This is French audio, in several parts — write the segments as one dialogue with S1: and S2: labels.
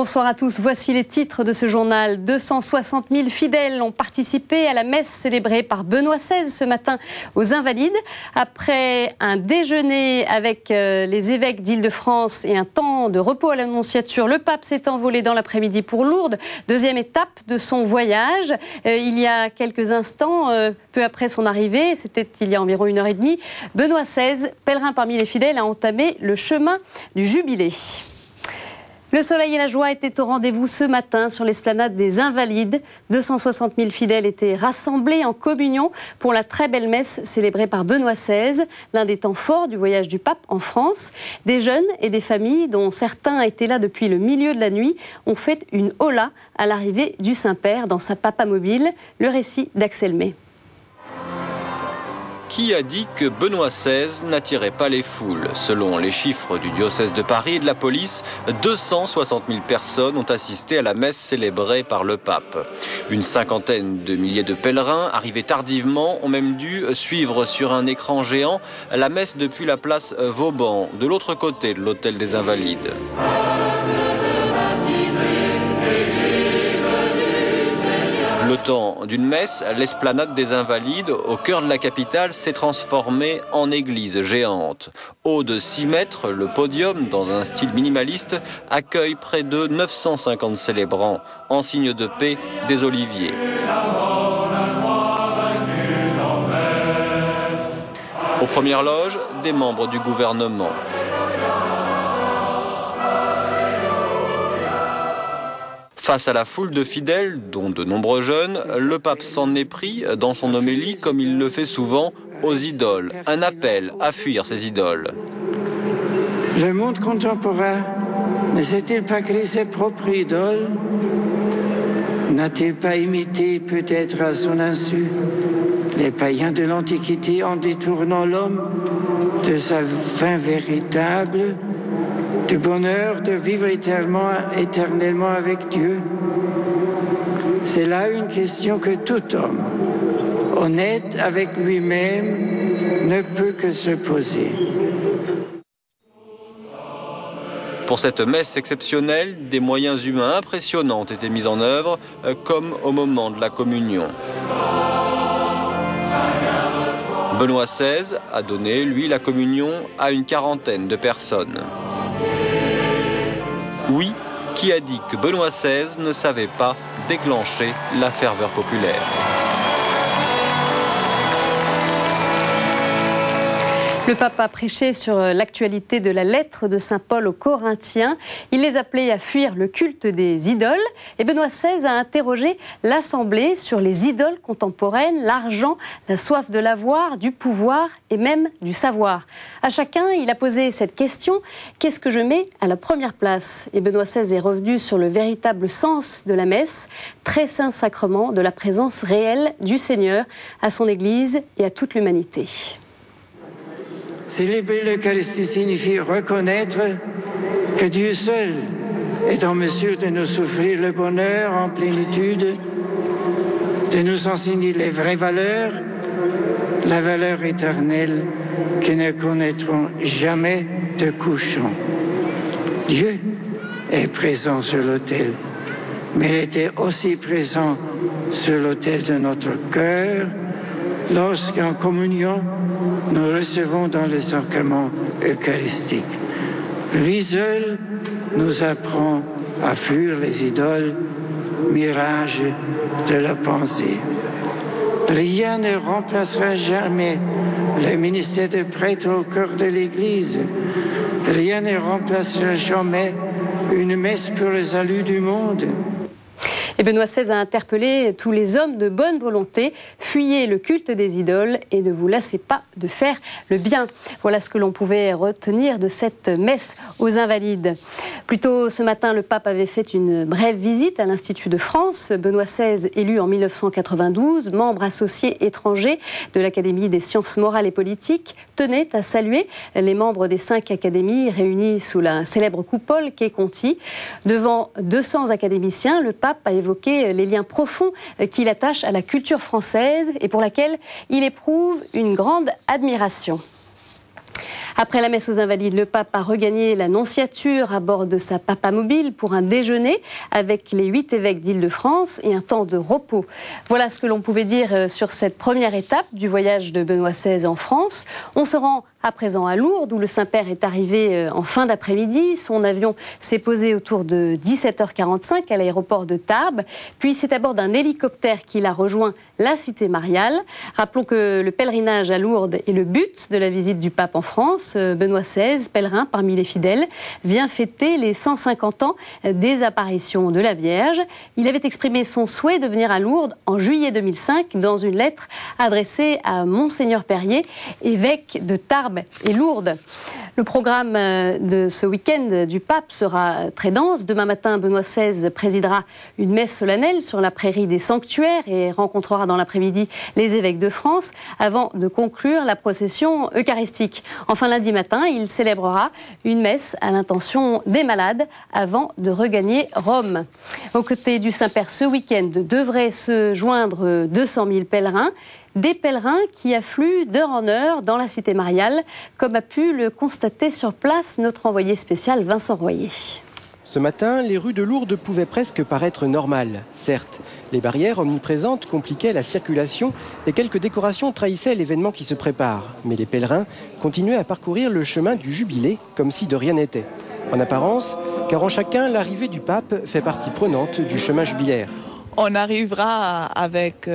S1: Bonsoir à tous. Voici les titres de ce journal. 260 000 fidèles ont participé à la messe célébrée par Benoît XVI ce matin aux Invalides. Après un déjeuner avec les évêques d'Île-de-France et un temps de repos à l'Annonciature, le pape s'est envolé dans l'après-midi pour Lourdes. Deuxième étape de son voyage. Il y a quelques instants, peu après son arrivée, c'était il y a environ 1h30, Benoît XVI, pèlerin parmi les fidèles, a entamé le chemin du Jubilé. Le soleil et la joie étaient au rendez-vous ce matin sur l'esplanade des Invalides. 260 000 fidèles étaient rassemblés en communion pour la très belle messe célébrée par Benoît XVI, l'un des temps forts du voyage du pape en France. Des jeunes et des familles, dont certains étaient là depuis le milieu de la nuit, ont fait une hola à l'arrivée du Saint-Père dans sa papamobile. Le récit d'Axel May.
S2: Qui a dit que Benoît XVI n'attirait pas les foules? Selon les chiffres du diocèse de Paris et de la police, 260 000 personnes ont assisté à la messe célébrée par le pape. Une cinquantaine de milliers de pèlerins, arrivés tardivement, ont même dû suivre sur un écran géant la messe depuis la place Vauban, de l'autre côté de l'hôtel des Invalides. Le temps d'une messe, l'esplanade des Invalides, au cœur de la capitale, s'est transformée en église géante. Haut de 6 mètres, le podium, dans un style minimaliste, accueille près de 950 célébrants, en signe de paix des oliviers. Aux premières loges, des membres du gouvernement. Face à la foule de fidèles, dont de nombreux jeunes, le pape s'en est pris, dans son homélie, comme il le fait souvent, aux idoles. Un appel à fuir ces idoles.
S3: Le monde contemporain ne s'est-il pas créé ses propres idoles? N'a-t-il pas imité, peut-être à son insu, les païens de l'Antiquité en détournant l'homme de sa fin véritable, du bonheur de vivre éternellement avec Dieu? C'est là une question que tout homme, honnête avec lui-même, ne peut que se poser.
S2: Pour cette messe exceptionnelle, des moyens humains impressionnants ont été mis en œuvre, comme au moment de la communion. Benoît XVI a donné, lui, la communion à une quarantaine de personnes. Oui, qui a dit que Benoît XVI ne savait pas déclencher la ferveur populaire?
S1: Le pape a prêché sur l'actualité de la lettre de saint Paul aux Corinthiens. Il les appelait à fuir le culte des idoles. Et Benoît XVI a interrogé l'Assemblée sur les idoles contemporaines, l'argent, la soif de l'avoir, du pouvoir et même du savoir. À chacun, il a posé cette question: qu'est-ce que je mets à la première place? Et Benoît XVI est revenu sur le véritable sens de la messe, très saint sacrement de la présence réelle du Seigneur à son Église et à toute l'humanité.
S3: Célébrer l'Eucharistie signifie reconnaître que Dieu seul est en mesure de nous offrir le bonheur en plénitude, de nous enseigner les vraies valeurs, la valeur éternelle qui ne connaîtront jamais de couchant. Dieu est présent sur l'autel, mais il était aussi présent sur l'autel de notre cœur, lorsqu'en communion, nous recevons dans le sacrement eucharistique. Lui seul nous apprend à fuir les idoles, mirages de la pensée. Rien ne remplacera jamais le ministère de prêtre au cœur de l'Église. Rien ne remplacera jamais une messe pour le salut du monde.
S1: Et Benoît XVI a interpellé tous les hommes de bonne volonté: fuyez le culte des idoles et ne vous lassez pas de faire le bien. Voilà ce que l'on pouvait retenir de cette messe aux Invalides. Plus tôt ce matin, le pape avait fait une brève visite à l'Institut de France. Benoît XVI, élu en 1992, membre associé étranger de l'Académie des sciences morales et politiques, tenait à saluer les membres des 5 académies réunies sous la célèbre coupole qu'est Conti. Devant 200 académiciens, le pape a évoqué les liens profonds qu'il attache à la culture française et pour laquelle il éprouve une grande admiration. Après la messe aux Invalides, le pape a regagné la Nonciature à bord de sa papamobile pour un déjeuner avec les 8 évêques d'Île-de-France et un temps de repos. Voilà ce que l'on pouvait dire sur cette première étape du voyage de Benoît XVI en France. On se rend à présent à Lourdes, où le Saint-Père est arrivé en fin d'après-midi. Son avion s'est posé autour de 17h45 à l'aéroport de Tarbes. Puis c'est à bord d'un hélicoptère qu'il a rejoint la cité mariale. Rappelons que le pèlerinage à Lourdes est le but de la visite du pape en France. Benoît XVI, pèlerin parmi les fidèles, vient fêter les 150 ans des apparitions de la Vierge. Il avait exprimé son souhait de venir à Lourdes en juillet 2005 dans une lettre adressée à Monseigneur Perrier, évêque de Tarbes et Lourdes. Le programme de ce week-end du pape sera très dense. Demain matin, Benoît XVI présidera une messe solennelle sur la prairie des sanctuaires et rencontrera dans l'après-midi les évêques de France avant de conclure la procession eucharistique. Enfin, lundi matin, il célébrera une messe à l'intention des malades avant de regagner Rome. Aux côtés du Saint-Père, ce week-end devraient se joindre 200 000 pèlerins. Des pèlerins qui affluent d'heure en heure dans la cité mariale, comme a pu le constater sur place notre envoyé spécial Vincent Royer.
S4: Ce matin, les rues de Lourdes pouvaient presque paraître normales. Certes, les barrières omniprésentes compliquaient la circulation et quelques décorations trahissaient l'événement qui se prépare. Mais les pèlerins continuaient à parcourir le chemin du Jubilé comme si de rien n'était. En apparence, car en chacun, l'arrivée du pape fait partie prenante du chemin jubilaire.
S5: On arrivera avec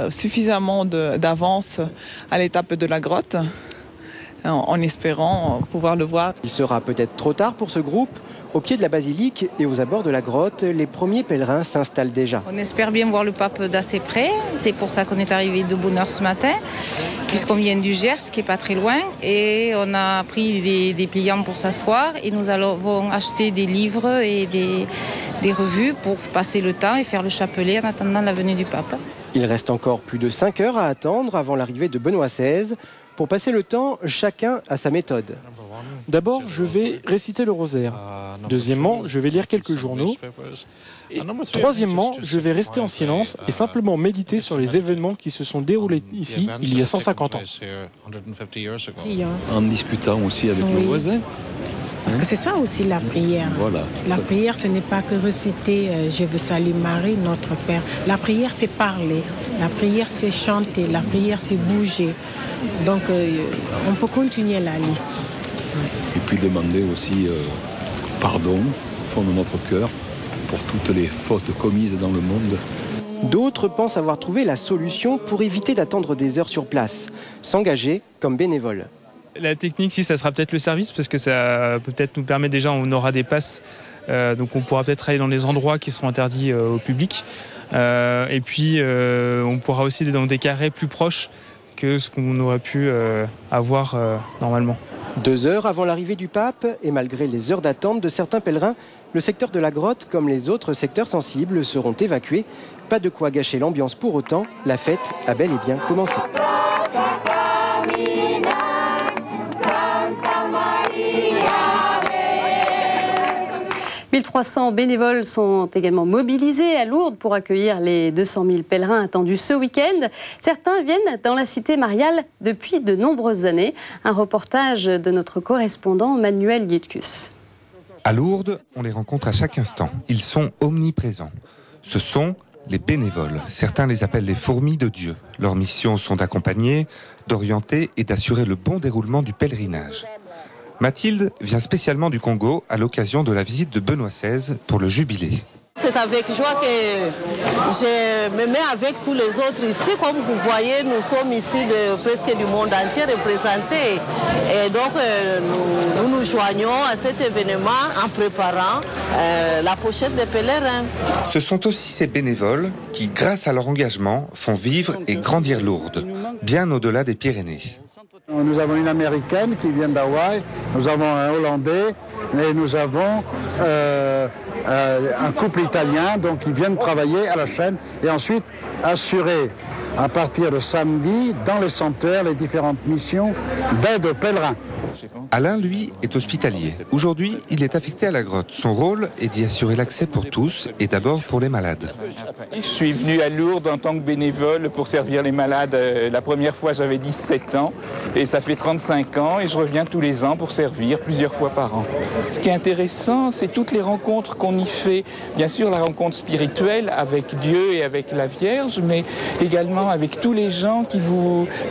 S5: suffisamment d'avance à l'étape de la grotte, en espérant pouvoir le voir.
S4: Il sera peut-être trop tard pour ce groupe. Au pied de la basilique et aux abords de la grotte, les premiers pèlerins s'installent déjà.
S6: On espère bien voir le pape d'assez près. C'est pour ça qu'on est arrivé de bonne heure ce matin, puisqu'on vient du Gers, qui n'est pas très loin. Et on a pris des pliants pour s'asseoir. Et nous allons acheter des livres et des revues pour passer le temps et faire le chapelet en attendant la venue du pape.
S4: Il reste encore plus de 5 heures à attendre avant l'arrivée de Benoît XVI. Pour passer le temps, chacun a sa méthode.
S7: D'abord, je vais réciter le rosaire. Deuxièmement, je vais lire quelques journaux. Et troisièmement, je vais rester en silence et simplement méditer sur les événements qui se sont déroulés ici il y a 150 ans.
S8: En discutant aussi avec nos voisins.
S9: Parce que c'est ça aussi la prière.
S8: Voilà.
S9: La prière, ce n'est pas que reciter « Je vous salue Marie, notre Père ». La prière, c'est parler. La prière, c'est chanter. La prière, c'est bouger. Donc, on peut continuer la liste. Ouais.
S8: Et puis demander aussi pardon au fond de notre cœur pour toutes les fautes commises dans le monde.
S4: D'autres pensent avoir trouvé la solution pour éviter d'attendre des heures sur place. S'engager comme bénévole.
S10: La technique, si, ça sera peut-être le service, parce que ça peut peut-être nous permettre déjà, on aura des passes, donc on pourra peut-être aller dans des endroits qui seront interdits au public. Et puis, on pourra aussi aller dans des carrés plus proches que ce qu'on aurait pu avoir normalement.
S4: 2 heures avant l'arrivée du pape, et malgré les heures d'attente de certains pèlerins, le secteur de la grotte, comme les autres secteurs sensibles, seront évacués. Pas de quoi gâcher l'ambiance pour autant, la fête a bel et bien commencé.
S1: 1300 bénévoles sont également mobilisés à Lourdes pour accueillir les 200 000 pèlerins attendus ce week-end. Certains viennent dans la cité mariale depuis de nombreuses années. Un reportage de notre correspondant Manuel Lietkus.
S11: À Lourdes, on les rencontre à chaque instant. Ils sont omniprésents. Ce sont les bénévoles. Certains les appellent les fourmis de Dieu. Leurs missions sont d'accompagner, d'orienter et d'assurer le bon déroulement du pèlerinage. Mathilde vient spécialement du Congo à l'occasion de la visite de Benoît XVI pour le Jubilé.
S12: C'est avec joie que je me mets avec tous les autres ici. Comme vous voyez, nous sommes ici de presque du monde entier représentés. Et donc, nous nous joignons à cet événement en préparant la pochette des pèlerins.
S11: Ce sont aussi ces bénévoles qui, grâce à leur engagement, font vivre et grandir Lourdes, bien au-delà des Pyrénées.
S13: Nous avons une Américaine qui vient d'Hawaï, nous avons un Hollandais et nous avons un couple italien donc qui viennent travailler à la chaîne et ensuite assurer à partir de samedi dans les sanctuaires les différentes missions d'aide aux pèlerins.
S11: Alain, lui, est hospitalier. Aujourd'hui, il est affecté à la grotte. Son rôle est d'y assurer l'accès pour tous et d'abord pour les malades.
S14: Je suis venu à Lourdes en tant que bénévole pour servir les malades. La première fois, j'avais 17 ans et ça fait 35 ans et je reviens tous les ans pour servir plusieurs fois par an. Ce qui est intéressant, c'est toutes les rencontres qu'on y fait. Bien sûr, la rencontre spirituelle avec Dieu et avec la Vierge, mais également avec tous les gens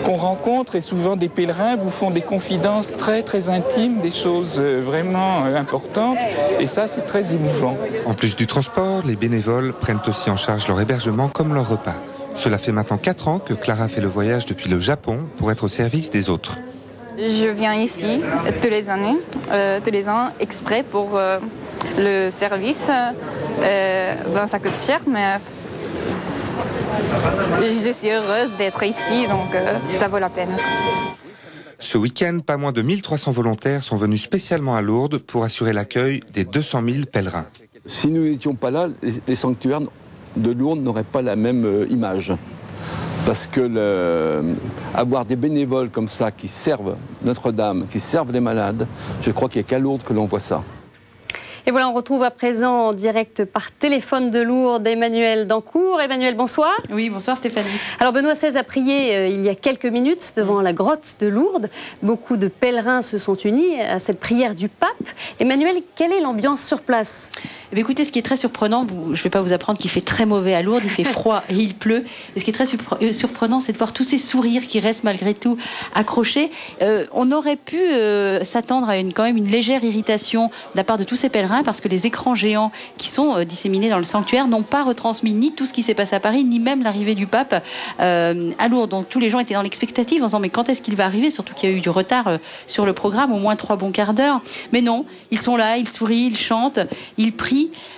S14: qu'on rencontre, et souvent des pèlerins vous font des confidences très très intimes, des choses vraiment importantes, et ça c'est très émouvant.
S11: En plus du transport, les bénévoles prennent aussi en charge leur hébergement comme leur repas. Cela fait maintenant 4 ans que Clara fait le voyage depuis le Japon pour être au service des autres.
S15: Je viens ici tous les ans, exprès pour le service. Ça coûte cher, mais je suis heureuse d'être ici, donc ça vaut la peine.
S11: Ce week-end, pas moins de 1300 volontaires sont venus spécialement à Lourdes pour assurer l'accueil des 200 000 pèlerins.
S8: Si nous n'étions pas là, les sanctuaires de Lourdes n'auraient pas la même image. Parce que avoir des bénévoles comme ça qui servent Notre-Dame, qui servent les malades, je crois qu'il n'y a qu'à Lourdes que l'on voit ça.
S1: Et voilà, on retrouve à présent en direct par téléphone de Lourdes Emmanuel Dancourt. Emmanuel, bonsoir.
S16: Oui, bonsoir Stéphanie.
S1: Alors Benoît XVI a prié il y a quelques minutes devant la grotte de Lourdes. Beaucoup de pèlerins se sont unis à cette prière du pape. Emmanuel, quelle est l'ambiance sur place ?
S16: Eh bien, écoutez, ce qui est très surprenant, je ne vais pas vous apprendre qu'il fait très mauvais à Lourdes, il fait froid et il pleut. Et ce qui est très surprenant, c'est de voir tous ces sourires qui restent malgré tout accrochés. On aurait pu s'attendre à quand même une légère irritation de la part de tous ces pèlerins, parce que les écrans géants qui sont disséminés dans le sanctuaire n'ont pas retransmis ni tout ce qui s'est passé à Paris, ni même l'arrivée du pape à Lourdes. Donc tous les gens étaient dans l'expectative en disant mais quand est-ce qu'il va arriver, surtout qu'il y a eu du retard sur le programme, au moins 3 bons quarts d'heure. Mais non, ils sont là, ils sourient, ils chantent, ils prient.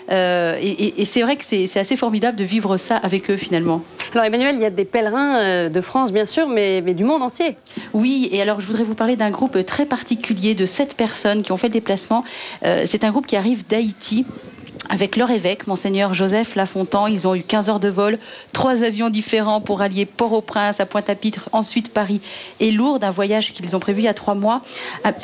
S16: Et c'est vrai que c'est assez formidable de vivre ça avec eux finalement.
S1: Alors Emmanuel, il y a des pèlerins de France bien sûr, mais du monde entier.
S16: Oui, et alors je voudrais vous parler d'un groupe très particulier de 7 personnes qui ont fait le déplacement. C'est un groupe qui arrive d'Haïti, avec leur évêque, Monseigneur Joseph Lafontan. Ils ont eu 15 heures de vol, 3 avions différents pour allier Port-au-Prince à Pointe-à-Pitre, ensuite Paris et Lourdes, un voyage qu'ils ont prévu il y a 3 mois.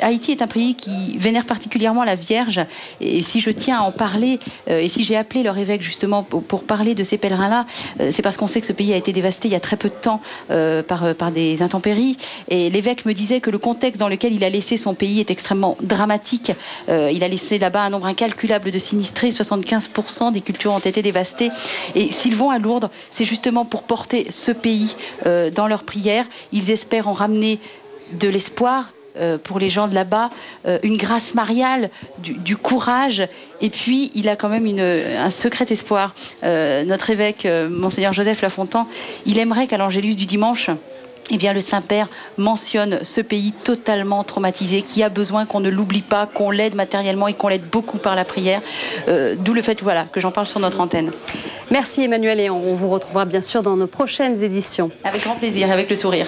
S16: Haïti est un pays qui vénère particulièrement la Vierge, et si je tiens à en parler, et si j'ai appelé leur évêque justement pour parler de ces pèlerins-là, c'est parce qu'on sait que ce pays a été dévasté il y a très peu de temps par des intempéries, et l'évêque me disait que le contexte dans lequel il a laissé son pays est extrêmement dramatique. Il a laissé là-bas un nombre incalculable de sinistrés, 75% des cultures ont été dévastées. Et s'ils vont à Lourdes, c'est justement pour porter ce pays dans leurs prières. Ils espèrent en ramener de l'espoir pour les gens de là-bas, une grâce mariale, du courage. Et puis, il a quand même un secret espoir. Notre évêque, Monseigneur Joseph Lafontan, il aimerait qu'à l'Angélus du dimanche, eh bien, le Saint-Père mentionne ce pays totalement traumatisé, qui a besoin qu'on ne l'oublie pas, qu'on l'aide matériellement et qu'on l'aide beaucoup par la prière. D'où le fait que j'en parle sur notre antenne.
S1: Merci Emmanuel, et on vous retrouvera bien sûr dans nos prochaines éditions.
S16: Avec grand plaisir, avec le sourire.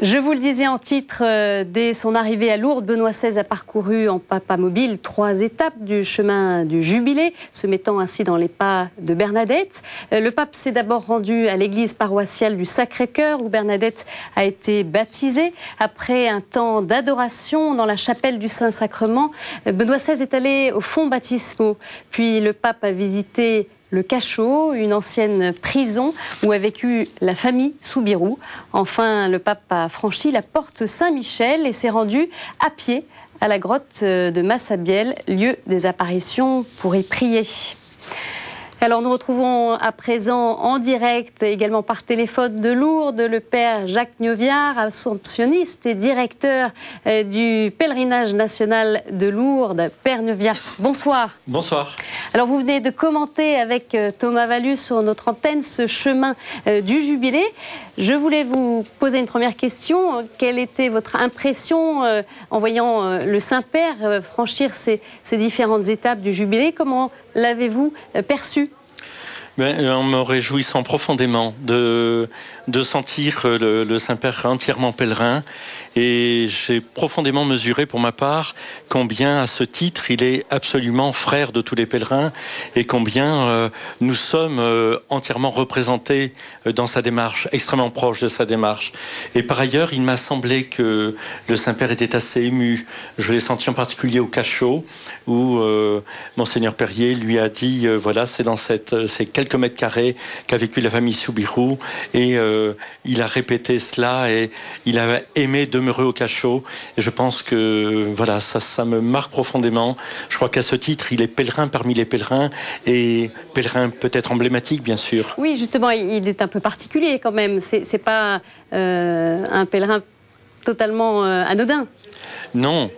S1: Je vous le disais en titre, dès son arrivée à Lourdes, Benoît XVI a parcouru en papa mobile 3 étapes du chemin du Jubilé, se mettant ainsi dans les pas de Bernadette. Le pape s'est d'abord rendu à l'église paroissiale du Sacré-Cœur, où Bernadette a été baptisée. Après un temps d'adoration dans la chapelle du Saint-Sacrement, Benoît XVI est allé au fonts baptismaux. Puis le pape a visité le Cachot, une ancienne prison où a vécu la famille Soubirous. Enfin, le pape a franchi la porte Saint-Michel et s'est rendu à pied à la grotte de Massabielle, lieu des apparitions, pour y prier. Alors nous retrouvons à présent en direct, également par téléphone de Lourdes, le père Jacques Gnoviard, assomptionniste et directeur du pèlerinage national de Lourdes. Père Gnoviard, bonsoir.
S17: Bonsoir.
S1: Alors vous venez de commenter avec Thomas Vallu sur notre antenne ce chemin du Jubilé. Je voulais vous poser une première question. Quelle était votre impression en voyant le Saint-Père franchir ces différentes étapes du Jubilé? Comment l'avez-vous perçu?
S17: En me réjouissant profondément de sentir le Saint-Père entièrement pèlerin Et j'ai profondément mesuré pour ma part combien à ce titre il est absolument frère de tous les pèlerins et combien nous sommes entièrement représentés dans sa démarche, extrêmement proche de sa démarche. Et par ailleurs, il m'a semblé que le Saint-Père était assez ému. Je l'ai senti en particulier au cachot où Monseigneur Perrier lui a dit voilà, c'est dans ces quelques mètres carrés qu'a vécu la famille Soubirous, et il a répété cela et il a aimé demeurer au cachot. Et je pense que voilà, ça me marque profondément. Je crois qu'à ce titre, il est pèlerin parmi les pèlerins, et pèlerin peut-être emblématique, bien sûr.
S1: Oui, justement, il est un peu particulier quand même. C'est pas un pèlerin totalement anodin.
S17: Non.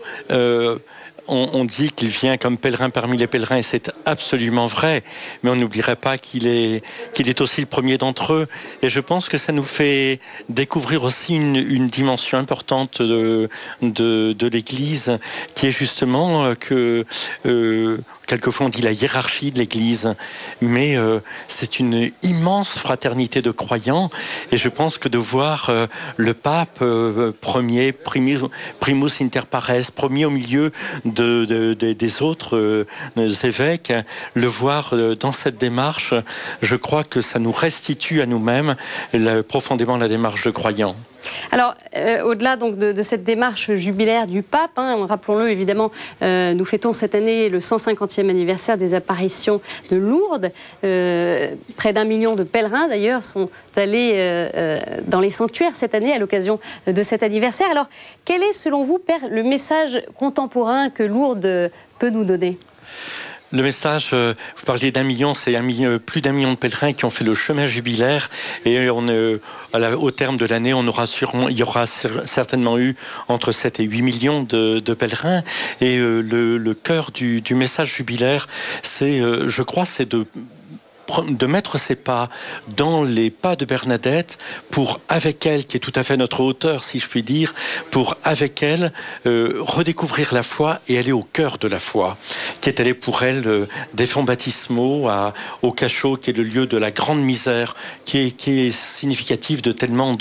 S17: On dit qu'il vient comme pèlerin parmi les pèlerins, et c'est absolument vrai, mais on n'oublierait pas qu'il est aussi le premier d'entre eux. Et je pense que ça nous fait découvrir aussi une dimension importante de l'Église, qui est justement que quelquefois on dit la hiérarchie de l'Église, mais c'est une immense fraternité de croyants, et je pense que de voir le pape premier, primus inter pares, premier au milieu des autres évêques, le voir dans cette démarche, je crois que ça nous restitue à nous-mêmes profondément la démarche de croyants.
S1: Alors, au-delà donc de cette démarche jubilaire du pape, rappelons-le évidemment, nous fêtons cette année le 150e anniversaire des apparitions de Lourdes. Près d'1 million de pèlerins d'ailleurs sont allés dans les sanctuaires cette année à l'occasion de cet anniversaire. Alors, quel est selon vous, Père, le message contemporain que Lourdes peut nous donner ?
S17: Le message, vous parliez d'1 million, c'est plus d'1 million de pèlerins qui ont fait le chemin jubilaire, et au terme de l'année, il y aura certainement eu entre 7 et 8 millions de pèlerins. Et le cœur du message jubilaire, je crois, c'est de mettre ses pas dans les pas de Bernadette pour, avec elle, qui est tout à fait notre auteur, si je puis dire, pour, avec elle, redécouvrir la foi et aller au cœur de la foi, qui est allé pour elle des fonts baptismaux au cachot, qui est le lieu de la grande misère, qui est significatif de tellement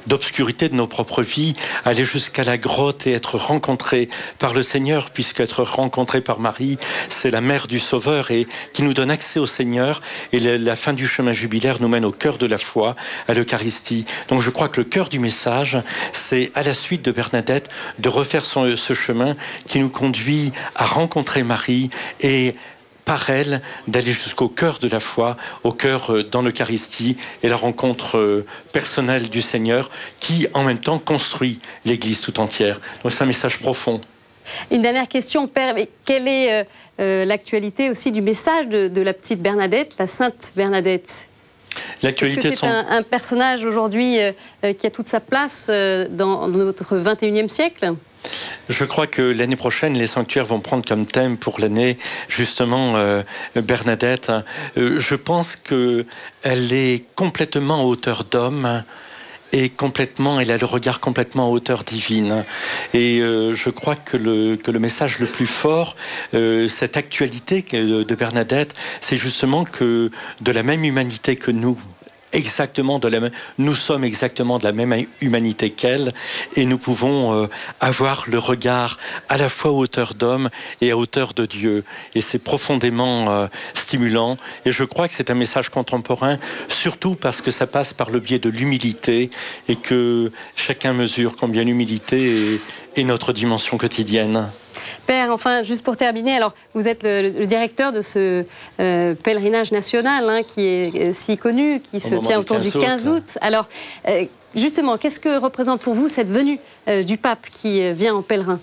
S17: d'obscurité de nos propres vies, aller jusqu'à la grotte et être rencontré par le Seigneur, puisque être rencontré par Marie, c'est la mère du Sauveur, et qui nous donne accès au Seigneur. Et la fin du chemin jubilaire nous mène au cœur de la foi, à l'Eucharistie. Donc je crois que le cœur du message, c'est à la suite de Bernadette de refaire ce chemin qui nous conduit à rencontrer Marie, et par elle d'aller jusqu'au cœur de la foi, au cœur dans l'Eucharistie et la rencontre personnelle du Seigneur, qui en même temps construit l'Église tout entière. Donc c'est un message profond.
S1: Une dernière question, Père. Quelle est l'actualité aussi du message de la petite Bernadette, la Sainte Bernadette ? Est-ce que c'est un personnage aujourd'hui qui a toute sa place dans notre 21e siècle ?
S17: Je crois que l'année prochaine, les sanctuaires vont prendre comme thème pour l'année, justement, Bernadette. Je pense qu'elle est complètement à hauteur d'homme. Et elle a le regard complètement à hauteur divine. Et je crois que le message le plus fort, cette actualité de Bernadette, c'est justement que de la même humanité que nous, nous sommes exactement de la même humanité qu'elle, et nous pouvons avoir le regard à la fois à hauteur d'homme et à hauteur de Dieu. Et c'est profondément stimulant. Et je crois que c'est un message contemporain, surtout parce que ça passe par le biais de l'humilité, et que chacun mesure combien l'humilité est notre dimension quotidienne.
S1: Père, enfin, juste pour terminer, alors vous êtes le directeur de ce pèlerinage national qui est si connu, qui se tient autour du 15 août. Alors, justement, qu'est-ce que représente pour vous cette venue du pape qui vient en pèlerin ?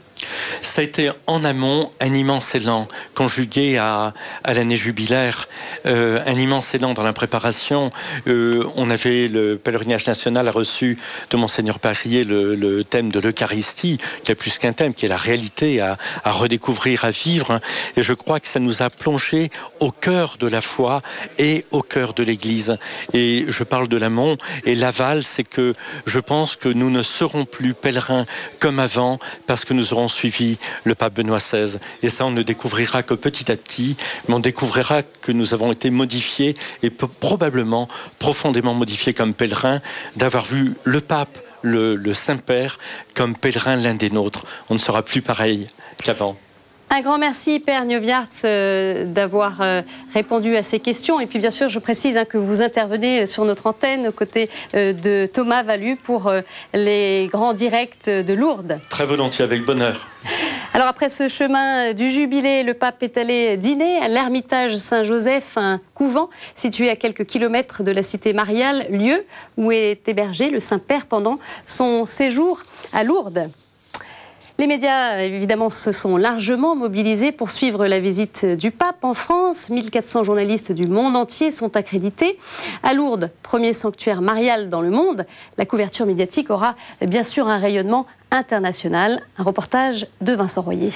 S17: Ça a été en amont un immense élan, conjugué à l'année jubilaire, un immense élan dans la préparation. Le pèlerinage national a reçu de Monseigneur Perrier le thème de l'Eucharistie, qui est plus qu'un thème, qui est la réalité à redécouvrir, à vivre. Et je crois que ça nous a plongé au cœur de la foi et au cœur de l'Église. Et je parle de l'amont, et l'aval, c'est que je pense que nous ne serons plus pèlerins pèlerins comme avant, parce que nous aurons suivi le pape Benoît XVI. Et ça, on ne découvrira que petit à petit, mais on découvrira que nous avons été modifiés et probablement profondément modifiés comme pèlerins, d'avoir vu le pape, le Saint-Père, comme pèlerin l'un des nôtres. On ne sera plus pareil qu'avant.
S1: Un grand merci, Père Nieuwjaerts, d'avoir répondu à ces questions. Et puis, bien sûr, je précise que vous intervenez sur notre antenne aux côtés de Thomas Valu pour les grands directs de Lourdes.
S17: Très volontiers, avec bonheur.
S1: Alors, après ce chemin du Jubilé, le pape est allé dîner à l'Ermitage Saint-Joseph, un couvent situé à quelques kilomètres de la cité mariale, lieu où est hébergé le Saint-Père pendant son séjour à Lourdes. Les médias, évidemment, se sont largement mobilisés pour suivre la visite du pape en France. 1400 journalistes du monde entier sont accrédités. À Lourdes, premier sanctuaire marial dans le monde, la couverture médiatique aura bien sûr un rayonnement international. Un reportage de Vincent Royer.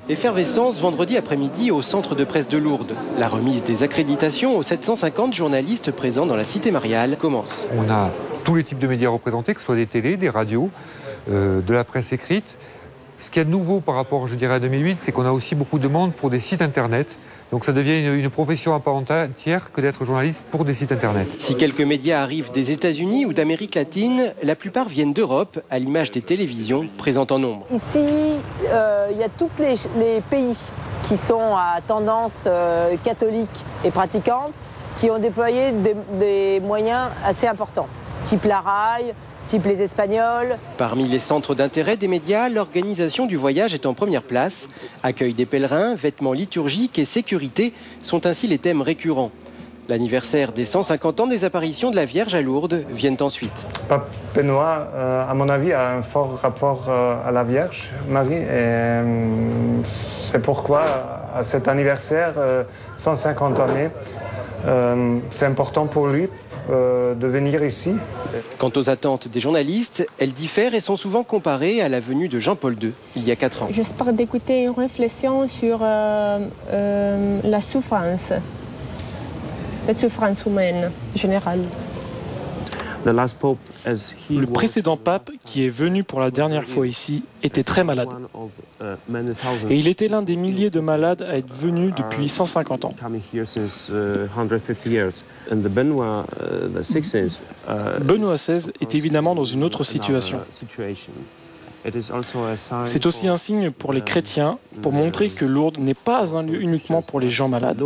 S4: Effervescence vendredi après-midi au centre de presse de Lourdes. La remise des accréditations aux 750 journalistes présents dans la cité mariale commence.
S18: On a tous les types de médias représentés, que ce soit des télés, des radios, de la presse écrite. Ce qu'il y a de nouveau par rapport, je dirais, à 2008, c'est qu'on a aussi beaucoup de demandes pour des sites internet. Donc ça devient une profession à part entière que d'être journaliste pour des sites internet.
S4: Si quelques médias arrivent des États-Unis ou d'Amérique latine, la plupart viennent d'Europe, à l'image des télévisions présentes en nombre.
S19: Ici, il y a tous les pays qui sont à tendance catholique et pratiquante, qui ont déployé des moyens assez importants, type la RAI, type les Espagnols.
S4: Parmi les centres d'intérêt des médias, l'organisation du voyage est en première place. Accueil des pèlerins, vêtements liturgiques et sécurité sont ainsi les thèmes récurrents. L'anniversaire des 150 ans des apparitions de la Vierge à Lourdes viennent ensuite.
S20: Pape Benoît, à mon avis, a un fort rapport à la Vierge Marie. C'est pourquoi, à cet anniversaire, 150 années, c'est important pour lui de venir ici.
S4: Quant aux attentes des journalistes, elles diffèrent et sont souvent comparées à la venue de Jean-Paul II, il y a 4 ans.
S9: J'espère d'écouter une réflexion sur la souffrance humaine générale.
S7: Le précédent pape, qui est venu pour la dernière fois ici, était très malade. Et il était l'un des milliers de malades à être venus depuis 150 ans. Benoît XVI est évidemment dans une autre situation. C'est aussi un signe pour les chrétiens, pour montrer que Lourdes n'est pas un lieu uniquement pour les gens malades.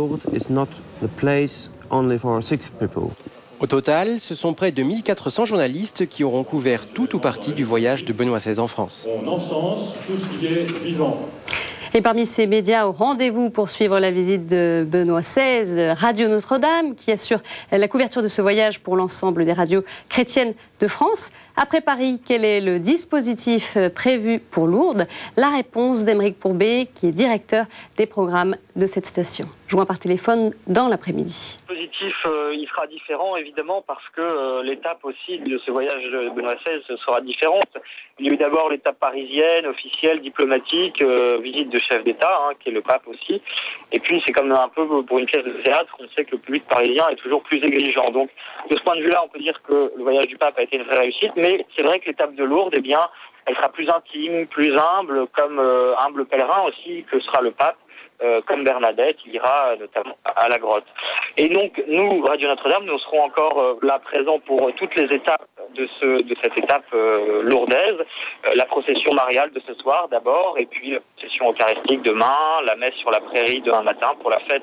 S4: Au total, ce sont près de 1400 journalistes qui auront couvert tout ou partie du voyage de Benoît XVI en France.
S21: On encense tout ce qui est vivant.
S1: Et parmi ces médias au rendez-vous pour suivre la visite de Benoît XVI, Radio Notre-Dame, qui assure la couverture de ce voyage pour l'ensemble des radios chrétiennes de France. Après Paris, quel est le dispositif prévu pour Lourdes? La réponse d'Aymeric Pourbet, qui est directeur des programmes de cette station. Joint par téléphone dans l'après-midi.
S22: Le dispositif, il sera différent évidemment parce que l'étape aussi de ce voyage de Benoît XVI sera différente. Il y a eu d'abord l'étape parisienne, officielle, diplomatique, visite de chef d'État, qui est le pape aussi. Et puis c'est comme un peu pour une pièce de théâtre, on sait que le public parisien est toujours plus exigeant. Donc de ce point de vue-là, on peut dire que le voyage du pape a été une vraie réussite. Mais c'est vrai que l'étape de Lourdes, elle sera plus intime, plus humble, comme humble pèlerin aussi que sera le pape. Comme Bernadette, il ira notamment à la grotte. Et donc, nous, Radio Notre-Dame, nous serons encore là présents pour toutes les étapes de cette étape lourdaise. La procession mariale de ce soir d'abord, et puis la procession eucharistique demain, la messe sur la prairie demain matin pour la fête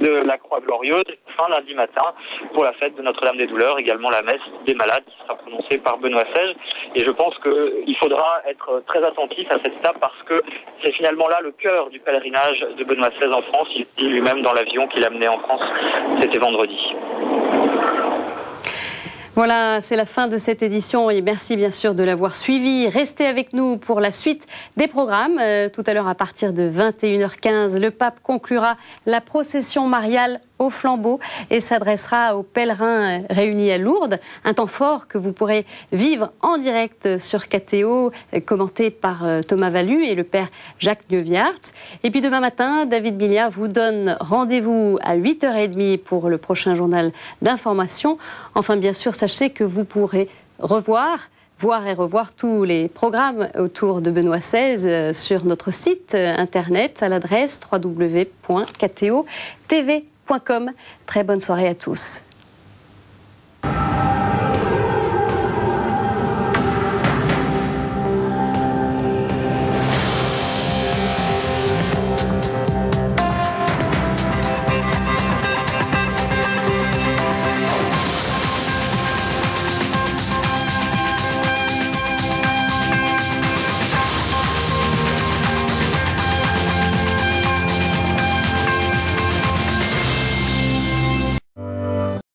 S22: de la Croix Glorieuse, fin lundi matin pour la fête de Notre-Dame des Douleurs, également la messe des malades qui sera prononcée par Benoît XVI. Et je pense qu'il faudra être très attentif à cette étape parce que c'est finalement là le cœur du pèlerinage de Benoît XVI en France. Il dit lui-même dans l'avion qu'il a mené en France, c'était vendredi.
S1: Voilà, c'est la fin de cette édition et merci bien sûr de l'avoir suivi. Restez avec nous pour la suite des programmes. Tout à l'heure à partir de 21h15, le pape conclura la procession mariale au flambeau et s'adressera aux pèlerins réunis à Lourdes. Un temps fort que vous pourrez vivre en direct sur KTO, commenté par Thomas Valu et le père Jacques Nieuwjaerts. Et puis demain matin, David Billiard vous donne rendez-vous à 8h30 pour le prochain journal d'information. Enfin, bien sûr, sachez que vous pourrez revoir voir et revoir tous les programmes autour de Benoît XVI sur notre site internet à l'adresse www.ktotv.com. Très bonne soirée à tous.